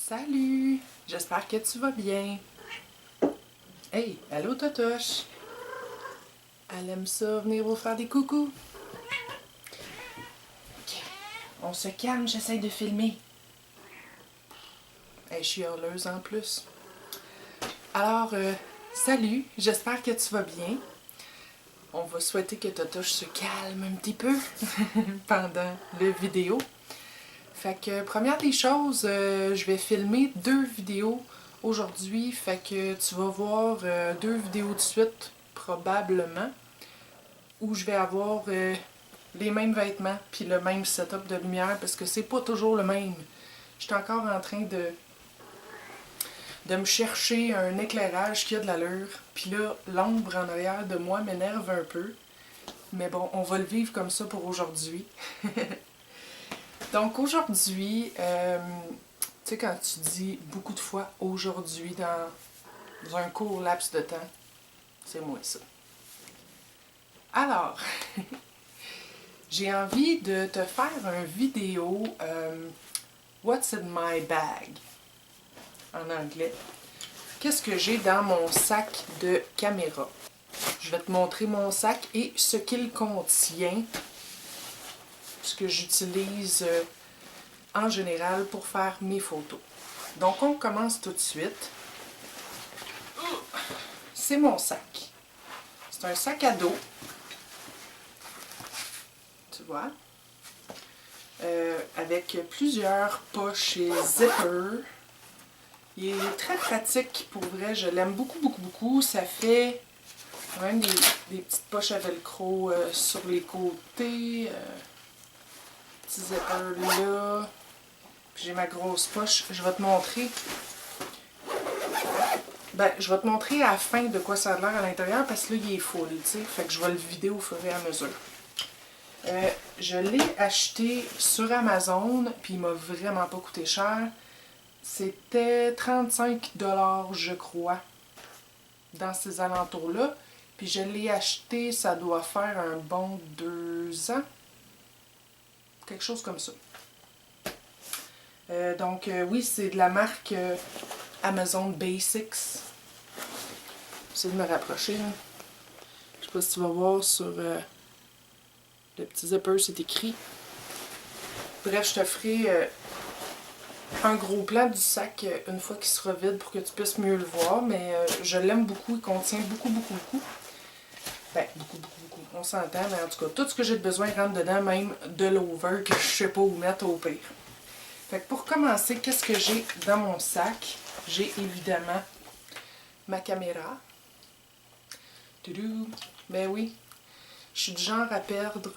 Salut! J'espère que tu vas bien. Hey, allô Totoche! Elle aime ça venir vous faire des coucous. Ok, on se calme, j'essaie de filmer. Hey, je suis heureuse en plus. Alors, salut, j'espère que tu vas bien. On va souhaiter que Totoche se calme un petit peu pendant la vidéo. Fait que, première des choses, je vais filmer 2 vidéos aujourd'hui. Fait que tu vas voir 2 vidéos de suite, probablement, où je vais avoir les mêmes vêtements puis le même setup de lumière parce que c'est pas toujours le même. Je suis encore en train de me chercher un éclairage qui a de l'allure. Puis là, l'ombre en arrière de moi m'énerve un peu. Mais bon, on va le vivre comme ça pour aujourd'hui. Donc aujourd'hui, tu sais quand tu dis beaucoup de fois aujourd'hui dans un court laps de temps, c'est moi ça. Alors, j'ai envie de te faire une vidéo What's in my bag en anglais. Qu'est-ce que j'ai dans mon sac de caméra? Je vais te montrer mon sac et ce qu'il contient, ce que j'utilise en général pour faire mes photos. Donc on commence tout de suite. C'est mon sac. C'est un sac à dos. Tu vois? Avec plusieurs poches et zippers. Il est très pratique pour vrai. Je l'aime beaucoup, beaucoup, beaucoup. Ça fait quand même des petites poches à velcro sur les côtés. Petit zipper là. Puis j'ai ma grosse poche. Je vais te montrer. Ben, je vais te montrer à la fin de quoi ça a l'air à l'intérieur parce que là, il est full, tu sais. Fait que je vais le vider au fur et à mesure. Je l'ai acheté sur Amazon, puis il m'a vraiment pas coûté cher. C'était 35 $, je crois, dans ces alentours-là. Puis je l'ai acheté, ça doit faire un bon 2 ans. Quelque chose comme ça. Donc oui, c'est de la marque Amazon Basics. J'essaie de me rapprocher. Là. Je sais pas si tu vas voir sur le petit zipper, c'est écrit. Bref, je te ferai un gros plan du sac une fois qu'il sera vide pour que tu puisses mieux le voir. Mais je l'aime beaucoup, il contient beaucoup, beaucoup, beaucoup. Ben, beaucoup, beaucoup, beaucoup. On s'entend, mais en tout cas, tout ce que j'ai besoin rentre dedans, même de l'over que je sais pas où mettre au pire. Fait que pour commencer, qu'est-ce que j'ai dans mon sac? J'ai évidemment ma caméra. Toudou. Ben oui, je suis du genre à perdre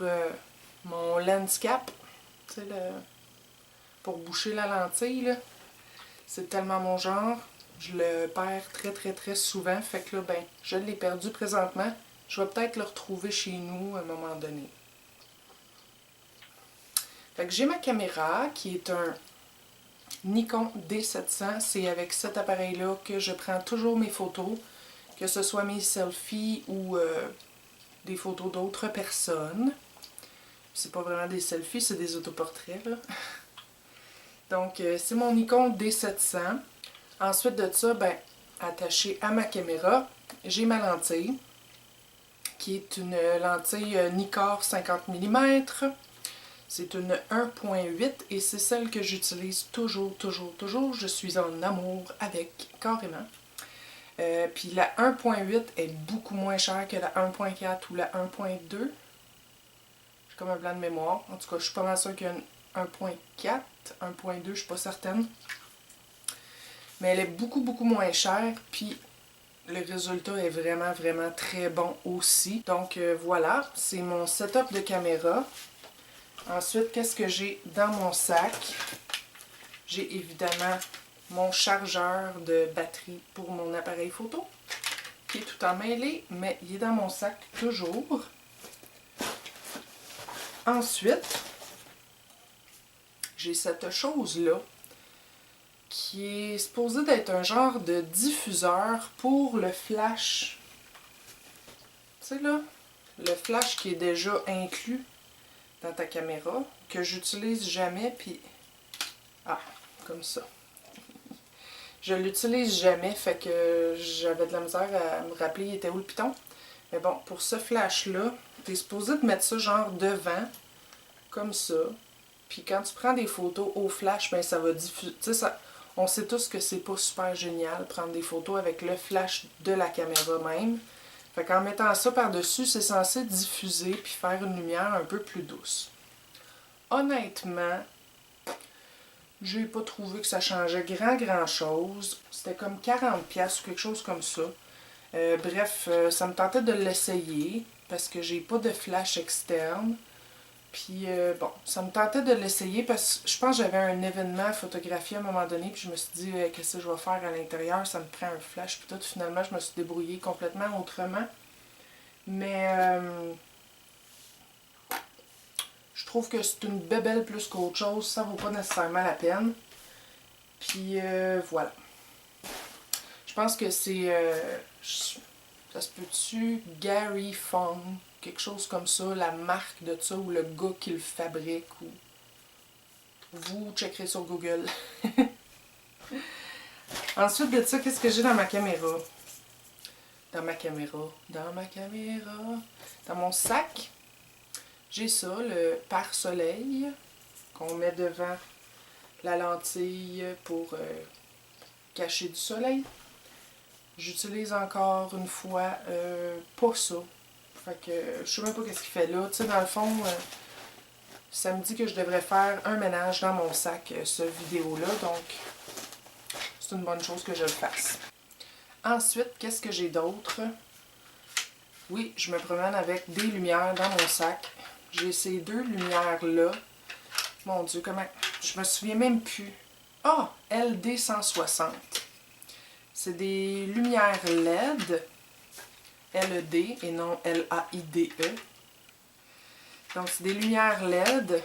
mon landscape, tu sais, pour boucher la lentille, là. C'est tellement mon genre. Je le perds très, très, très souvent. Fait que là, ben, je l'ai perdu présentement. Je vais peut-être le retrouver chez nous à un moment donné. Fait que j'ai ma caméra qui est un Nikon D700. C'est avec cet appareil-là que je prends toujours mes photos, que ce soit mes selfies ou des photos d'autres personnes. C'est pas vraiment des selfies, c'est des autoportraits, là. Donc, c'est mon Nikon D700. Ensuite de ça, ben, attaché à ma caméra, j'ai ma lentille, qui est une lentille Nikkor 50 mm. C'est une 1.8 et c'est celle que j'utilise toujours, toujours, toujours. Je suis en amour avec, carrément. Puis la 1.8 est beaucoup moins chère que la 1.4 ou la 1.2. J'ai comme un blanc de mémoire. En tout cas, je suis pas mal sûre qu'il y a une 1.4, 1.2, je suis pas certaine. Mais elle est beaucoup, beaucoup moins chère. Puis le résultat est vraiment, vraiment très bon aussi. Donc voilà, c'est mon setup de caméra. Ensuite, qu'est-ce que j'ai dans mon sac? J'ai évidemment mon chargeur de batterie pour mon appareil photo, qui est tout emmêlé, mais il est dans mon sac toujours. Ensuite, j'ai cette chose-là, qui est supposé d'être un genre de diffuseur pour le flash. Tu sais là, le flash qui est déjà inclus dans ta caméra, que j'utilise jamais, puis... Ah, comme ça. Je l'utilise jamais, fait que j'avais de la misère à me rappeler il était où le piton. Mais bon, pour ce flash-là, t'es supposé de mettre ça genre devant, comme ça. Puis quand tu prends des photos au flash, ben ça va diffuser. Tu sais, ça, on sait tous que c'est pas super génial prendre des photos avec le flash de la caméra même. Fait qu'en mettant ça par-dessus, c'est censé diffuser puis faire une lumière un peu plus douce. Honnêtement, j'ai pas trouvé que ça changeait grand chose. C'était comme 40$ ou quelque chose comme ça. Bref, ça me tentait de l'essayer parce que j'ai pas de flash externe. Puis bon, ça me tentait de l'essayer parce que je pense que j'avais un événement à photographier à un moment donné. Puis je me suis dit, qu'est-ce que je vais faire à l'intérieur? Ça me prend un flash. Puis tout, finalement, je me suis débrouillée complètement autrement. Mais je trouve que c'est une bébelle plus qu'autre chose. Ça vaut pas nécessairement la peine. Puis voilà. Je pense que c'est... ça se peut-tu? Gary Fong. Quelque chose comme ça. La marque de ça ou le gars qui le fabrique. Ou... Vous checkerez sur Google. Ensuite de ça, qu'est-ce que j'ai dans ma caméra? Dans mon sac, j'ai ça, le pare-soleil qu'on met devant la lentille pour cacher du soleil. J'utilise encore une fois pas ça. Fait que je sais même pas qu'est-ce qu'il fait là. Tu sais, dans le fond, ça me dit que je devrais faire un ménage dans mon sac, ce vidéo-là. Donc, c'est une bonne chose que je le fasse. Ensuite, qu'est-ce que j'ai d'autre? Oui, je me promène avec des lumières dans mon sac. J'ai ces deux lumières-là. Mon Dieu, comment... Je me souviens même plus. Ah! LD 160. C'est des lumières LED. LED et non LAIDE. Donc, c'est des lumières LED.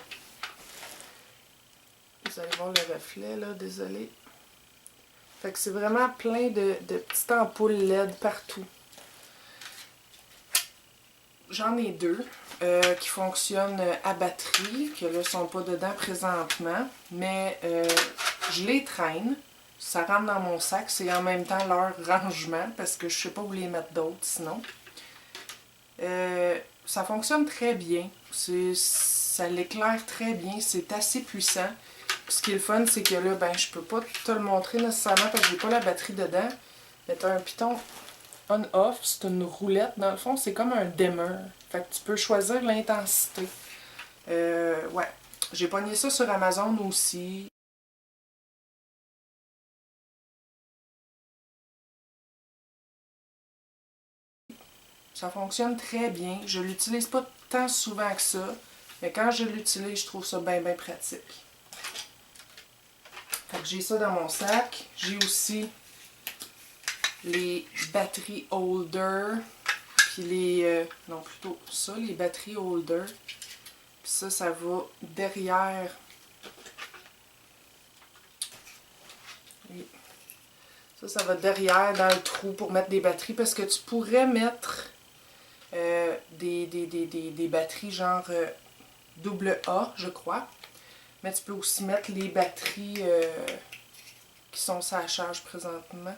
Vous allez voir le reflet, là, désolé. Fait que c'est vraiment plein de petites ampoules LED partout. J'en ai deux qui fonctionnent à batterie, que là, ne sont pas dedans présentement, mais je les traîne. Ça rentre dans mon sac, c'est en même temps leur rangement, parce que je ne sais pas où les mettre d'autres sinon. Ça fonctionne très bien, ça l'éclaire très bien, c'est assez puissant. Puis ce qui est le fun, c'est que là, ben, je peux pas te le montrer nécessairement parce que j'ai pas la batterie dedans. Mais tu as un piton on-off, c'est une roulette. Dans le fond, c'est comme un dimmer. Fait que tu peux choisir l'intensité. Ouais. J'ai pogné ça sur Amazon aussi. Ça fonctionne très bien. Je l'utilise pas tant souvent que ça. Mais quand je l'utilise, je trouve ça bien pratique. Fait que j'ai ça dans mon sac. J'ai aussi les batteries holder. Puis les... non, plutôt ça, les batteries holder. Puis ça va derrière. Ça va derrière dans le trou pour mettre des batteries. Parce que tu pourrais mettre des batteries genre AA, je crois. Mais tu peux aussi mettre les batteries qui sont sur la charge présentement.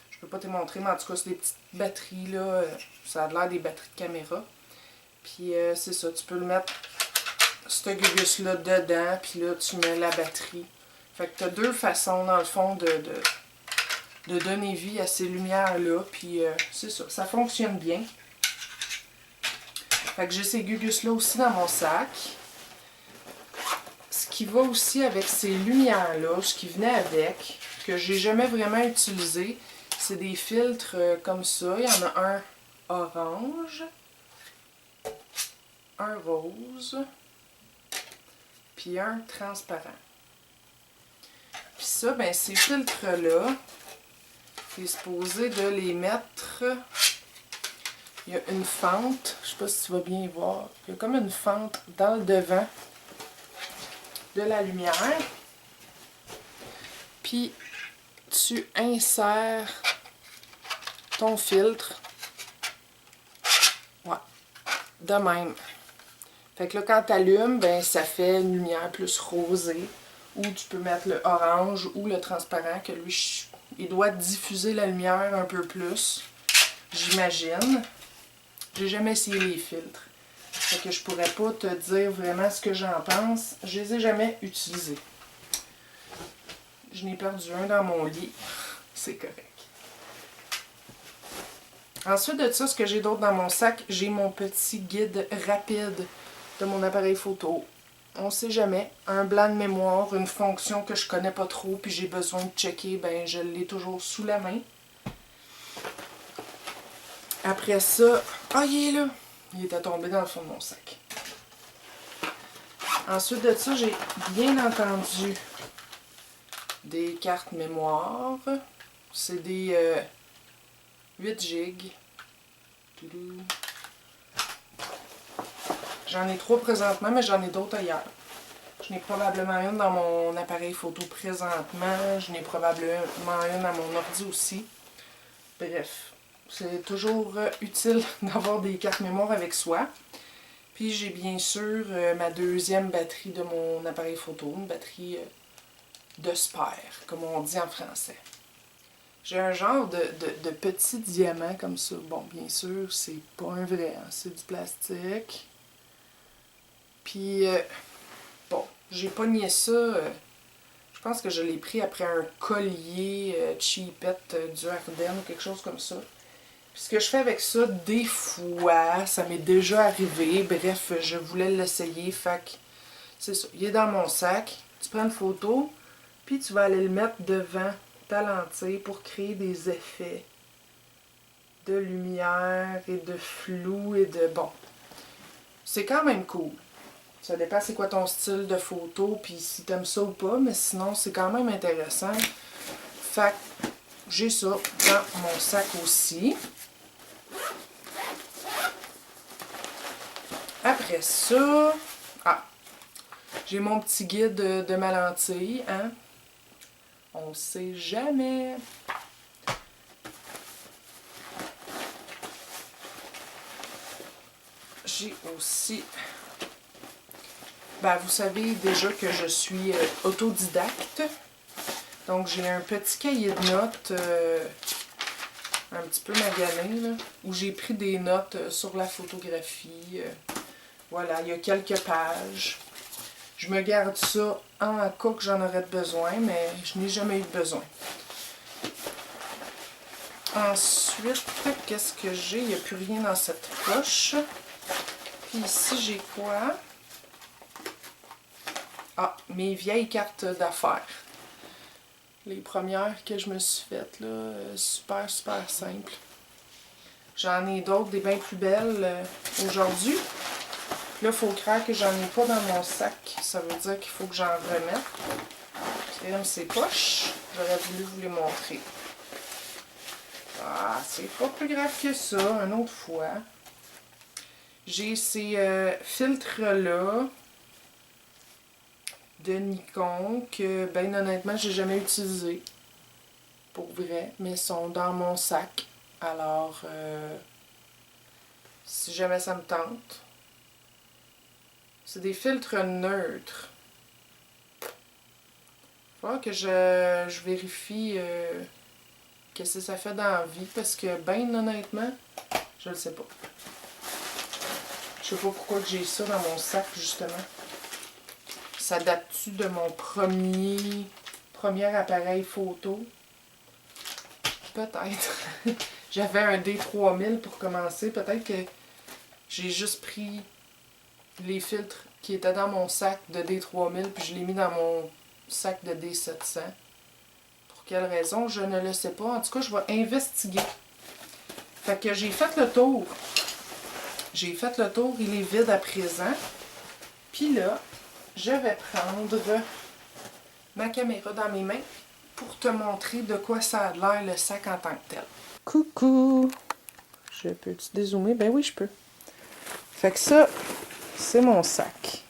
Je peux pas te montrer, mais en tout cas, c'est des petites batteries, là. Ça a l'air des batteries de caméra. Puis c'est ça, tu peux le mettre, ce gugus-là, dedans, puis là, tu mets la batterie. Fait que tu as deux façons, dans le fond, de donner vie à ces lumières-là. Puis c'est ça, ça fonctionne bien. Fait que j'ai ces gugus-là aussi dans mon sac. Ce qui va aussi avec ces lumières-là, ce qui venait avec, que j'ai jamais vraiment utilisé, c'est des filtres comme ça. Il y en a un orange, un rose, puis un transparent. Puis ça, ben ces filtres-là, tu es supposé de les mettre... Il y a une fente, je sais pas si tu vas bien voir, il y a comme une fente dans le devant de la lumière. Puis tu insères ton filtre. Ouais, de même. Fait que là, quand tu allumes, ben ça fait une lumière plus rosée Ou tu peux mettre le orange ou le transparent, que lui, il doit diffuser la lumière un peu plus, j'imagine. J'ai jamais essayé les filtres. Fait que je pourrais pas te dire vraiment ce que j'en pense. Je les ai jamais utilisés. Je n'ai perdu un dans mon lit. C'est correct. Ensuite de ça, ce que j'ai d'autre dans mon sac, j'ai mon petit guide rapide de mon appareil photo. On sait jamais. Un blanc de mémoire, une fonction que je connais pas trop, puis j'ai besoin de checker, ben je l'ai toujours sous la main. Après ça, ah, il est là! Il était tombé dans le fond de mon sac. Ensuite de ça, j'ai bien entendu des cartes mémoire. C'est des 8 gigs. J'en ai 3 présentement, mais j'en ai d'autres ailleurs. Je n'ai probablement une dans mon appareil photo présentement. Je n'ai probablement une dans mon ordi aussi. Bref, c'est toujours utile d'avoir des cartes mémoire avec soi. Puis j'ai bien sûr ma deuxième batterie de mon appareil photo, une batterie de spare, comme on dit en français. J'ai un genre de petit diamant comme ça. Bon, bien sûr, c'est pas un vrai, hein, c'est du plastique. Puis, bon, j'ai pogné ça, je pense que je l'ai pris après un collier cheapette du Ardennes ou quelque chose comme ça. Puis ce que je fais avec ça, des fois, ça m'est déjà arrivé. Bref, je voulais l'essayer, fait que c'est ça. Il est dans mon sac, tu prends une photo, puis tu vas aller le mettre devant ta lentille pour créer des effets de lumière et de flou et de... Bon, c'est quand même cool. Ça dépend c'est quoi ton style de photo, puis si t'aimes ça ou pas, mais sinon c'est quand même intéressant. Fait que j'ai ça dans mon sac aussi. Après ça, j'ai mon petit guide de ma lentille, hein. On sait jamais. J'ai aussi... Ben, vous savez déjà que je suis autodidacte. Donc, j'ai un petit cahier de notes, un petit peu magané, là, où j'ai pris des notes sur la photographie. Voilà, il y a quelques pages. Je me garde ça en cas que j'en aurais besoin, mais je n'ai jamais eu besoin. Ensuite, qu'est-ce que j'ai? Il n'y a plus rien dans cette poche. Puis ici, j'ai quoi? Ah, mes vieilles cartes d'affaires. Les premières que je me suis faites, là, super, super simples. J'en ai d'autres, des bien plus belles aujourd'hui. Là, il faut croire que j'en ai pas dans mon sac. Ça veut dire qu'il faut que j'en remette. C'est comme ces poches. J'aurais voulu vous les montrer. Ah, c'est pas plus grave que ça, une autre fois. J'ai ces filtres-là de Nikon que, ben honnêtement, j'ai jamais utilisé. Pour vrai, mais ils sont dans mon sac. Alors, si jamais ça me tente. C'est des filtres neutres. Il va falloir que je vérifie qu'est-ce que ça fait dans la vie, parce que, ben honnêtement, je le sais pas. Je sais pas pourquoi j'ai ça dans mon sac, justement. Ça date-tu de mon premier appareil photo? Peut-être. J'avais un D3000 pour commencer. Peut-être que j'ai juste pris les filtres qui étaient dans mon sac de D3000 puis je l'ai mis dans mon sac de D700. Pour quelle raison? Je ne le sais pas. En tout cas, je vais investiguer. Fait que j'ai fait le tour. J'ai fait le tour. Il est vide à présent. Puis là, je vais prendre ma caméra dans mes mains pour te montrer de quoi ça a l'air le sac en tant que tel. Coucou! Je peux-tu dézoomer? Ben oui, je peux. Fait que ça, c'est mon sac.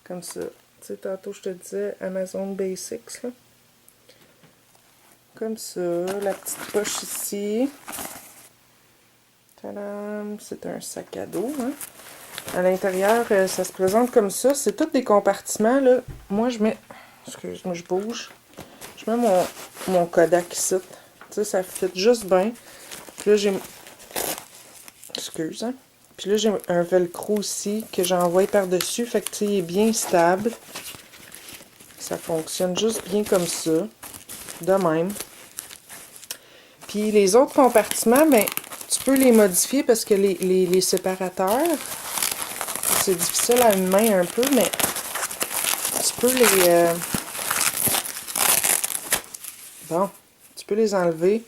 Comme ça. Tu sais, tantôt, je te disais Amazon Basics, là. Comme ça. La petite poche ici. Tadam! C'est un sac à dos, hein. À l'intérieur, ça se présente comme ça. C'est tous des compartiments, là. Moi, je mets Excuse-moi, je bouge. Je mets mon Kodak ici. Tu sais, ça fit juste bien. Puis là, j'ai... Excuse, hein. Puis là, j'ai un velcro aussi que j'envoie par-dessus. Fait que, tu sais, il est bien stable. Ça fonctionne juste bien comme ça. De même. Puis les autres compartiments, ben, tu peux les modifier parce que les séparateurs, c'est difficile à une main un peu, mais tu peux les... Bon, tu peux les enlever.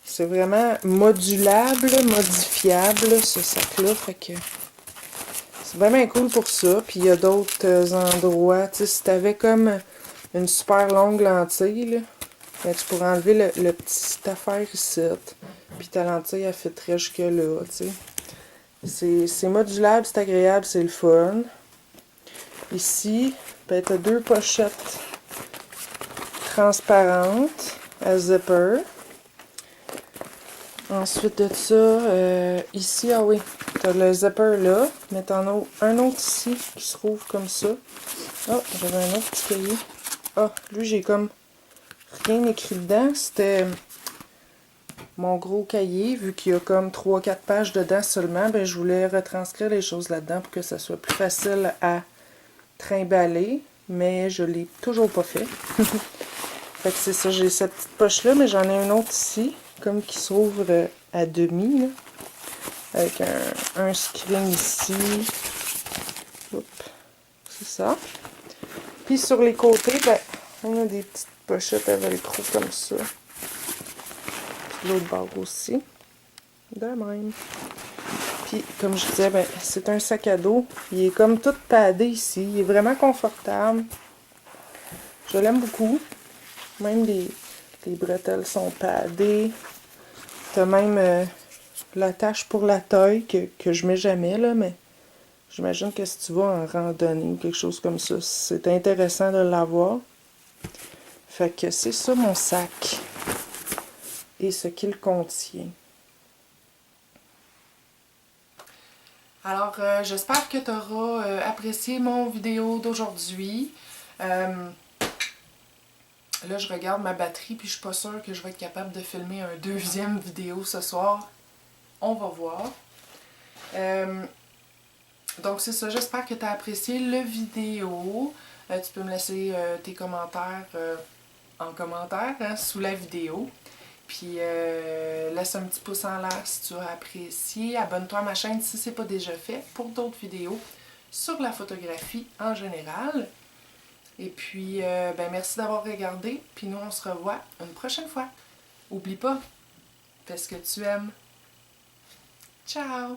C'est vraiment modulable, modifiable, ce sac-là. Fait que c'est vraiment cool pour ça. Puis il y a d'autres endroits. Tu sais, si tu avais comme une super longue lentille, là, ben, tu pourrais enlever le petit affaire ici. Puis ta lentille, elle fitterait jusque-là, tu sais. C'est modulable, c'est agréable, c'est le fun. Ici, ben, tu as deux pochettes transparentes à zipper. Ensuite de ça, ici, ah oui, tu as le zipper là, mais tu en as un autre ici qui se rouvre comme ça. Oh, j'avais un autre petit cahier. Ah, lui, j'ai comme rien écrit dedans. C'était mon gros cahier, vu qu'il y a comme 3-4 pages dedans seulement, ben je voulais retranscrire les choses là-dedans pour que ça soit plus facile à trimballer, mais je l'ai toujours pas fait. Fait que c'est ça, j'ai cette petite poche-là, mais j'en ai une autre ici, comme qui s'ouvre à demi, là, avec un screen ici. Oups, c'est ça. Puis sur les côtés, ben, on a des petites pochettes à velcro comme ça. Puis l'autre bord aussi. De même. Puis, comme je disais, ben, c'est un sac à dos. Il est comme tout padé ici. Il est vraiment confortable. Je l'aime beaucoup. Même les bretelles sont padées. T'as même l'attache pour la taille que je mets jamais, là, mais j'imagine que si tu vas en randonnée ou quelque chose comme ça, c'est intéressant de l'avoir. Fait que c'est ça mon sac. Et ce qu'il contient. Alors, j'espère que tu auras apprécié mon vidéo d'aujourd'hui. Là, je regarde ma batterie, puis je suis pas sûre que je vais être capable de filmer un deuxième vidéo ce soir. On va voir. Donc, c'est ça. J'espère que tu as apprécié la vidéo. Tu peux me laisser tes commentaires en commentaire hein, sous la vidéo. Puis, laisse un petit pouce en l'air si tu as apprécié. Abonne-toi à ma chaîne si ce n'est pas déjà fait pour d'autres vidéos sur la photographie en général. Et puis, ben merci d'avoir regardé. Puis nous, on se revoit une prochaine fois. Oublie pas, fais ce que tu aimes. Ciao!